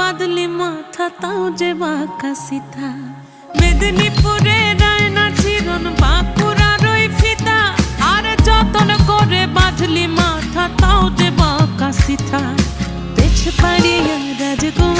বাদলি মাথা তাও যে বাঁকা সিথা মেদিনীপুরে রায়না চিরন বাঁকুড়ার ওই ফিতা আর যতন করে বাঁধলি মাথা তাও যে বাঁকা সিথা পেছ পাড়িয়া রাজকুমার